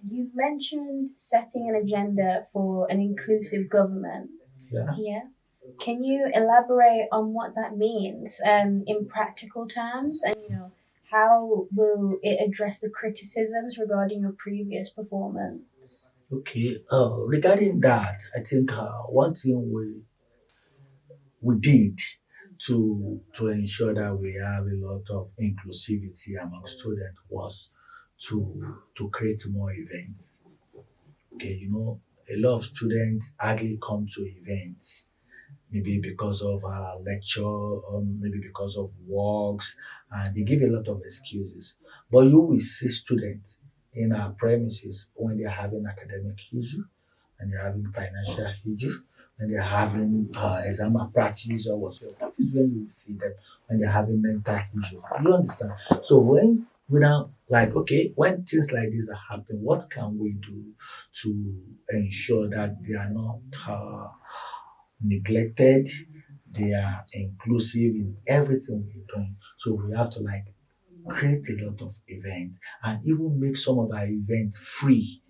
You've mentioned setting an agenda for an inclusive government. Yeah. Yeah. Can you elaborate on what that means in practical terms? And, how will it address the criticisms regarding your previous performance? Okay. Regarding that, I think one thing we did to ensure that we have a lot of inclusivity among students was to create more events. Okay, a lot of students hardly come to events, maybe because of lecture or maybe because of works, and they give a lot of excuses. But you will see students in our premises when they're having academic issue, and they're having financial issue, when they're having exam practice or whatsoever. That is when you will see them when they're having mental issues. You understand? So when we now like okay, when things like this are happening, what can we do to ensure that they are not neglected, they are inclusive in everything we're doing. So we have to like create a lot of events and even make some of our events free.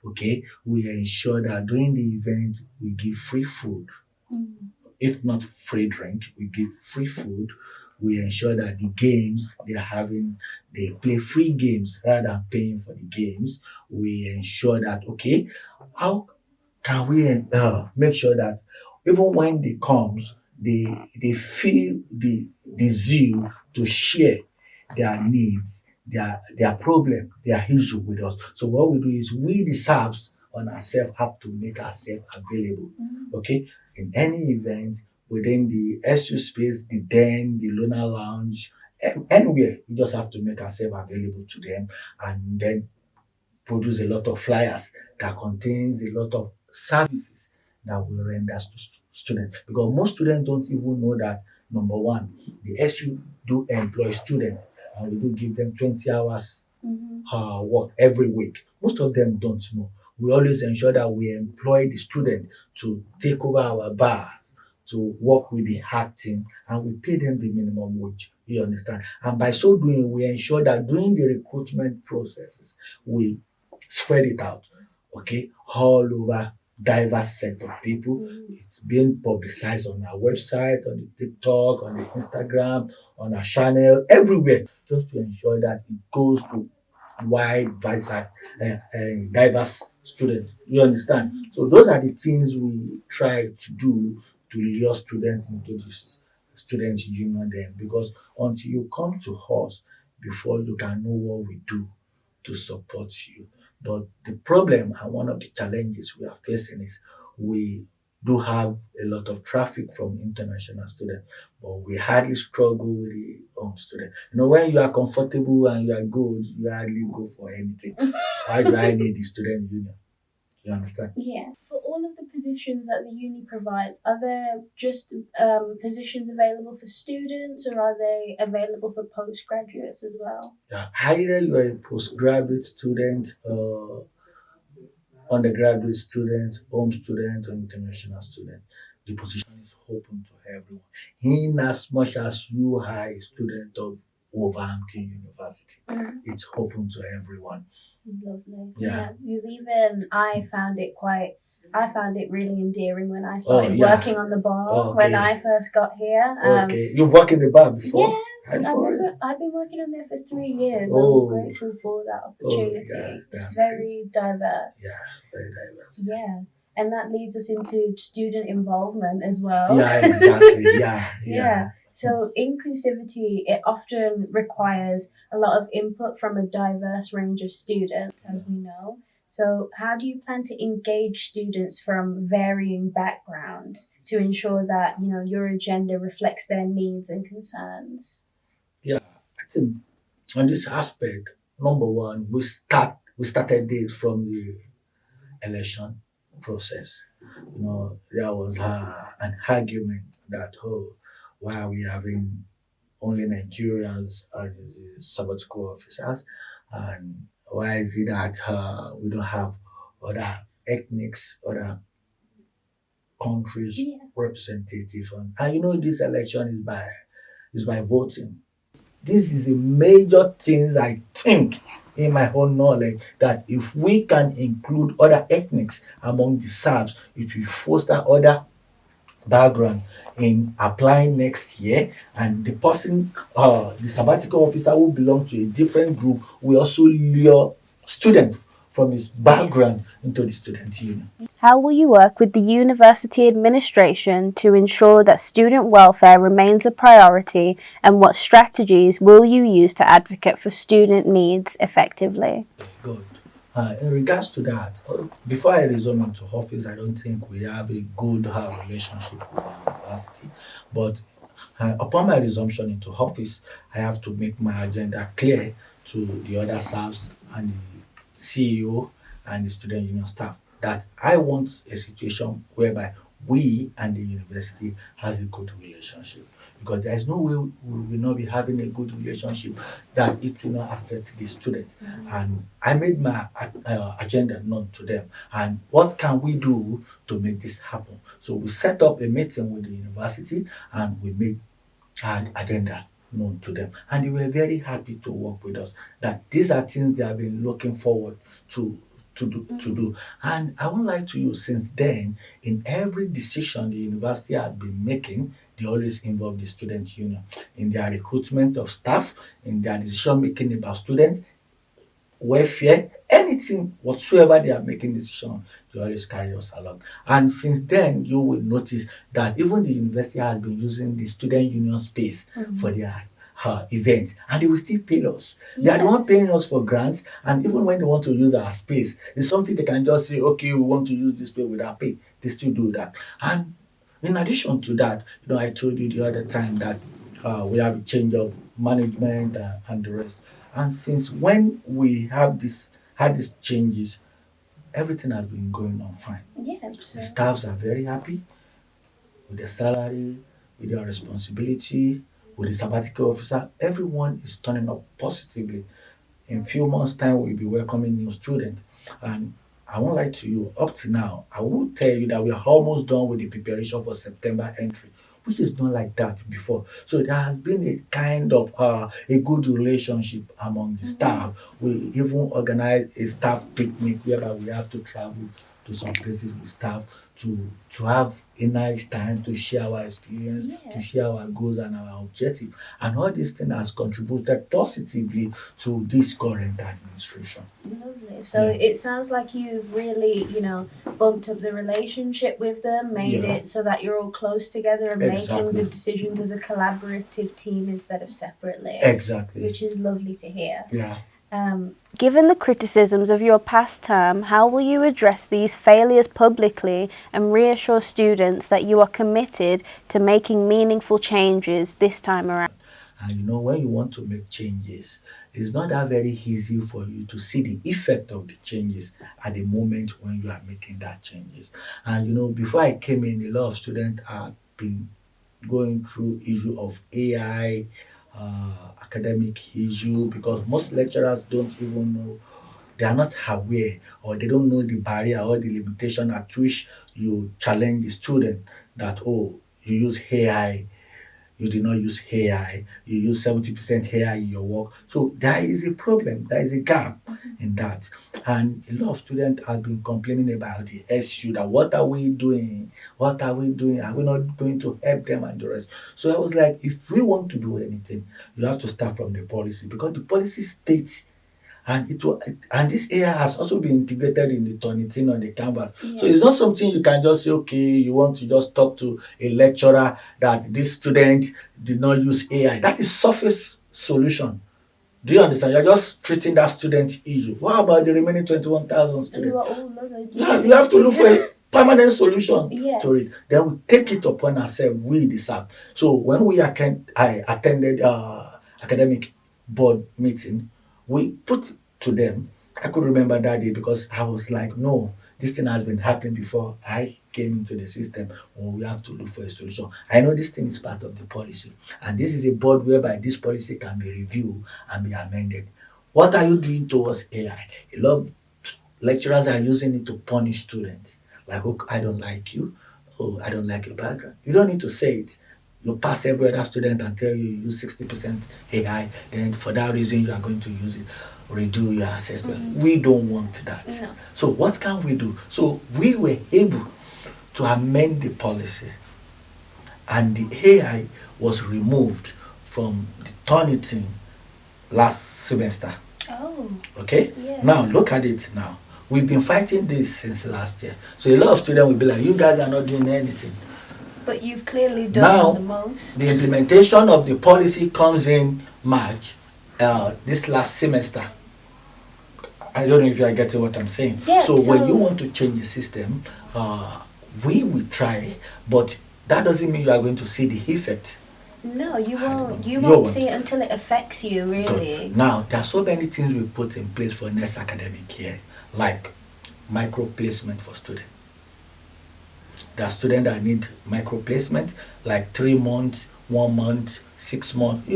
Okay, we ensure that during the event we give free food, if not free drink, we give free food. We ensure that the games they play free games rather than paying for the games. We ensure that okay, how can we make sure that even when they comes, they feel the zeal to share their needs, their problem, their issue with us. So what we do is we the SAPs on ourselves have to make ourselves available. Okay, in any event within the SU space, the den, the Luna Lounge, anywhere, we just have to make ourselves available to them and then produce a lot of flyers that contains a lot of services that we render to students. Because most students don't even know that number one, the SU do employ students and we do give them 20 hours work every week. Most of them don't know. We always ensure that we employ the student to take over our bar, to work with the hard team, and we pay them the minimum wage. You understand? And by so doing, we ensure that during the recruitment processes, we spread it out, okay, all over diverse set of people. It's being publicized on our website, on the TikTok, on the Instagram, on our channel, everywhere, just to ensure that it goes to diverse students. You understand? So those are the things we try to do to lure students into this students union then because until you come to us before you can know what we do to support you. But the problem and one of the challenges we are facing is we do have a lot of traffic from international students, but we hardly struggle with the home student. When you are comfortable and you are good, you hardly go for anything. Why do I need the student union? You understand? Yeah. For all of the positions that the uni provides, are there just positions available for students or are they available for postgraduates as well? Yeah, either you are a postgraduate student, undergraduate student, home student, or international student, the position is open to everyone. In as much as you are a student of Wolverhampton University, it's open to everyone. Lovely. Yeah. Because even I found it really endearing when I Oh, started yeah. working on the bar Oh, when okay. I first got here. Okay. You've worked in the bar before? Yeah, For it? I've been working on there for 3 years. Oh. I'm grateful for that Oh, opportunity. yeah. It's That's very diverse. Yeah, very diverse. Yeah. And that leads us into student involvement as well. Yeah, exactly. Yeah, Yeah. So inclusivity, it often requires a lot of input from a diverse range of students, as we know. So how do you plan to engage students from varying backgrounds to ensure that, your agenda reflects their needs and concerns? Yeah, I think on this aspect, number one, we started this from the election process. There was an argument that why are we having only Nigerians as the sabbatical officers, and why is it that we don't have other ethnics, other countries Yeah. representatives on? And this election is by voting. This is a major things I think in my own knowledge that if we can include other ethnics among the Serbs, it will foster other background in applying next year, and the person the sabbatical officer who belong to a different group will also lure student from his background Yes. into the student union. How will you work with the university administration to ensure that student welfare remains a priority, and what strategies will you use to advocate for student needs effectively? Good. In regards to that, before I resume into office, I don't think we have a good relationship with the university. But upon my resumption into office, I have to make my agenda clear to the other staffs and the CEO and the student union staff that I want a situation whereby we and the university has a good relationship, because there is no way we will not be having a good relationship that it will not affect the student. And I made my agenda known to them. And what can we do to make this happen? So we set up a meeting with the university and we made an agenda known to them. And they were very happy to work with us. That these are things they have been looking forward to to do. And I won't lie to you, since then, in every decision the university has been making, they always involve the student union in their recruitment of staff, in their decision making about students, welfare, anything whatsoever they are making decision, they always carry us along. And since then, you will notice that even the university has been using the student union space for their event, and they will still pay us. They are the one Yes. paying us for grants, and even when they want to use our space, it's something they can just say, okay, we want to use this space without pay. They still do that. And in addition to that, I told you the other time that we have a change of management and the rest. And since when we have this had these changes, everything has been going on fine. Yeah, The so staffs are very happy with their salary, with their responsibility, with the sabbatical officer. Everyone is turning up positively. In few months' time, we'll be welcoming new students. And I won't lie to you, up to now, I will tell you that we are almost done with the preparation for September entry, which is not like that before. So there has been a kind of a good relationship among the staff. We even organize a staff picnic whereby we have to travel to some places with staff to have a nice time to share our experience, to yeah. share our goals and our objective. And all these things has contributed positively to this current administration. Lovely. So Yeah. it sounds like you've really, bumped up the relationship with them, made Yeah, it so that you're all close together and making the exactly. decisions as a collaborative team instead of separately, Exactly. which is lovely to hear. Yeah. Given the criticisms of your past term, how will you address these failures publicly and reassure students that you are committed to making meaningful changes this time around? And when you want to make changes, it's not that very easy for you to see the effect of the changes at the moment when you are making that changes. And before I came in, a lot of students have been going through issue of AI, academic issue, because most lecturers don't even know, they are not aware, or they don't know the barrier or the limitation at which you challenge the student that, oh, you use AI, you did not use AI, you use 70% AI in your work. So there is a problem, there is a gap in that. And a lot of students have been complaining about the SU, that what are we doing? What are we doing? Are we not going to help them and the rest? So I was like, if we want to do anything, you have to start from the policy, because the policy states, and this AI has also been integrated in the Turnitin on the canvas. So it's not Yes. something you can just say, okay, you want to just talk to a lecturer that this student did not use AI. That is surface solution. Do you understand? You're just treating that student issue. What about the remaining 21,000 Who students? are all lovely You have to look for a permanent solution to it. Yes. Then we take it upon ourselves, we decide. So when I attended academic board meeting, we put to them. I could remember that day because I was like, no, this thing has been happening before I came into the system. Or we have to look for a solution. I know this thing is part of the policy, and this is a board whereby this policy can be reviewed and be amended. What are you doing towards AI? A lot of lecturers are using it to punish students. Like, oh, I don't like you. Oh, I don't like your background. You don't need to say it. you pass every other student and tell you use 60% AI, then for that reason you are going to use it, redo your assessment. We don't want that. No. So what can we do? So we were able to amend the policy, and the AI was removed from the Turnitin last semester. Oh, Okay? yes. Now look at it now. We've been fighting this since last year. So a lot of students will be like, you guys are not doing anything. But you've clearly done Now, the most. the implementation of the policy comes in March, this last semester. I don't know if you are getting what I'm saying. Yeah, so when you so- want to change the system, we will try, but that doesn't mean you are going to see the effect. No, you I don't won't. know. You You won't won't. see it until it affects you, really. Good. Now, there are so many things we put in place for next academic year, like micro placement for students. There are students that need micro placement, like 3 months, 1 month, 6 months.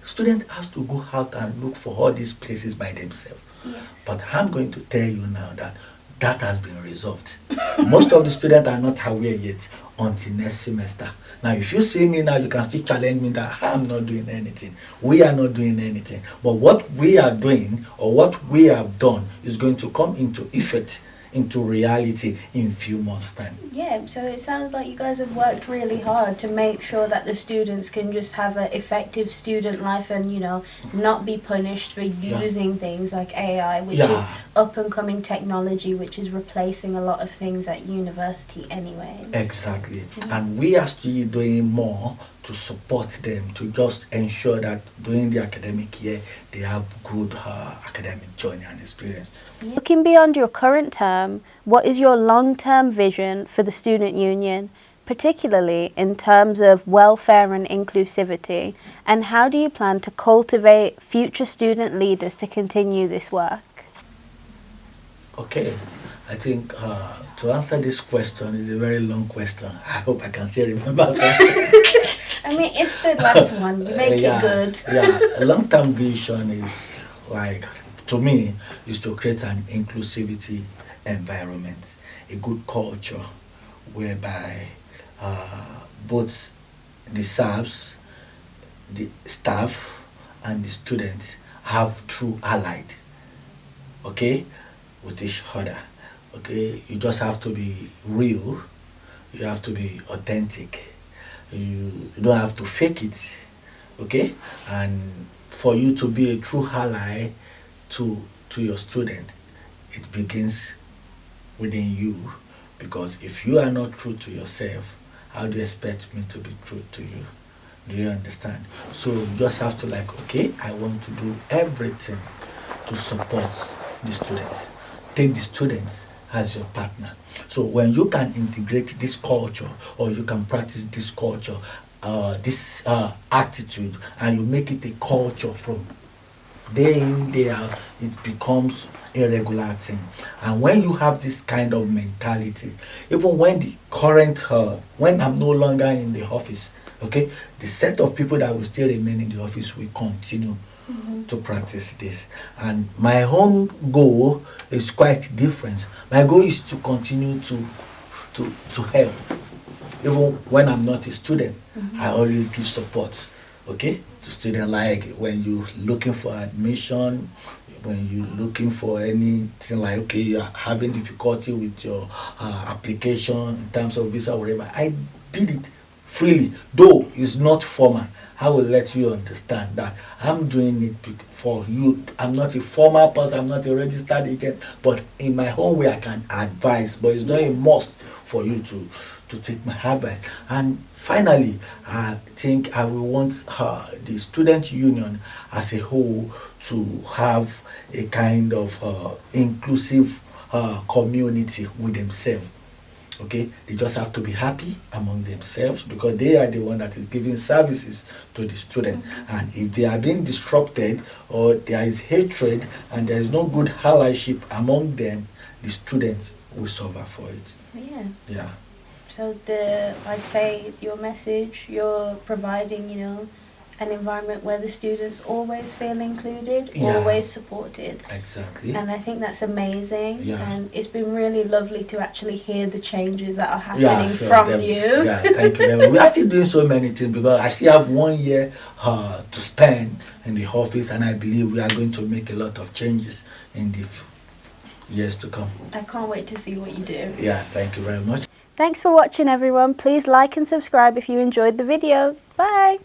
Student has to go out and look for all these places by themselves. Yes. But I'm going to tell you now that that has been resolved. Most of the students are not aware yet until next semester. Now, if you see me now, you can still challenge me that I'm not doing anything. We are not doing anything. But what we are doing or what we have done is going to come into effect, into reality in few months' time. Yeah, so it sounds like you guys have worked really hard to make sure that the students can just have an effective student life and, not be punished for using things like AI, which is Yeah. up and coming technology, which is replacing a lot of things at university anyways. Exactly. And we are still doing more to support them, to just ensure that during the academic year they have good academic journey and experience. Looking beyond your current term, what is your long-term vision for the student union, particularly in terms of welfare and inclusivity, and how do you plan to cultivate future student leaders to continue this work? Okay, I think to answer this question is a very long question. I hope I can still remember something. I mean, it's the last one. You make yeah, it good. Yeah, a long-term vision is like, to me, is to create an inclusivity environment, a good culture whereby both the SABs, the staff, and the students have true allied, okay, with each other. Okay, you just have to be real, you have to be authentic, you don't have to fake it, okay, and for you to be a true ally to your student, it begins within you, because if you are not true to yourself, how do you expect me to be true to you? Do you understand? So you just have to okay, I want to do everything to support the students. Take the students as your partner. So when you can integrate this culture, or you can practice this culture, this attitude, and you make it a culture from day in, day out, it becomes a regular thing. And when you have this kind of mentality, even when the current, when I'm no longer in the office, okay, the set of people that will still remain in the office will continue to practice this. And my own goal is quite different. My goal is to continue to help. Even when I'm not a student, I always give support, okay, to students. Like when you're looking for admission, when you're looking for anything, like okay, you're having difficulty with your application in terms of visa or whatever, I did it freely, though it's not formal. I will let you understand that I'm doing it for you. I'm not a formal person, I'm not a registered agent, but in my own way I can advise, but it's not a must for you to take my advice. And finally, I think I will want the student union as a whole to have a kind of inclusive community with themselves. Okay, they just have to be happy among themselves, because they are the one that is giving services to the student. And if they are being disrupted, or there is hatred and there is no good allyship among them, the students will suffer for it. Yeah. Yeah. So I'd say your message, you're providing, an environment where the students always feel included, Yeah. always supported. Exactly. And I think that's amazing. Yeah. And it's been really lovely to actually hear the changes that are Yeah, happening sure, from definitely. you. Yeah, thank you very much. We are still doing so many things because I still have 1 year to spend in the office, and I believe we are going to make a lot of changes in the years to come. I can't wait to see what you do. Yeah, thank you very much. Thanks for watching, everyone. Please like and subscribe if you enjoyed the video. Bye!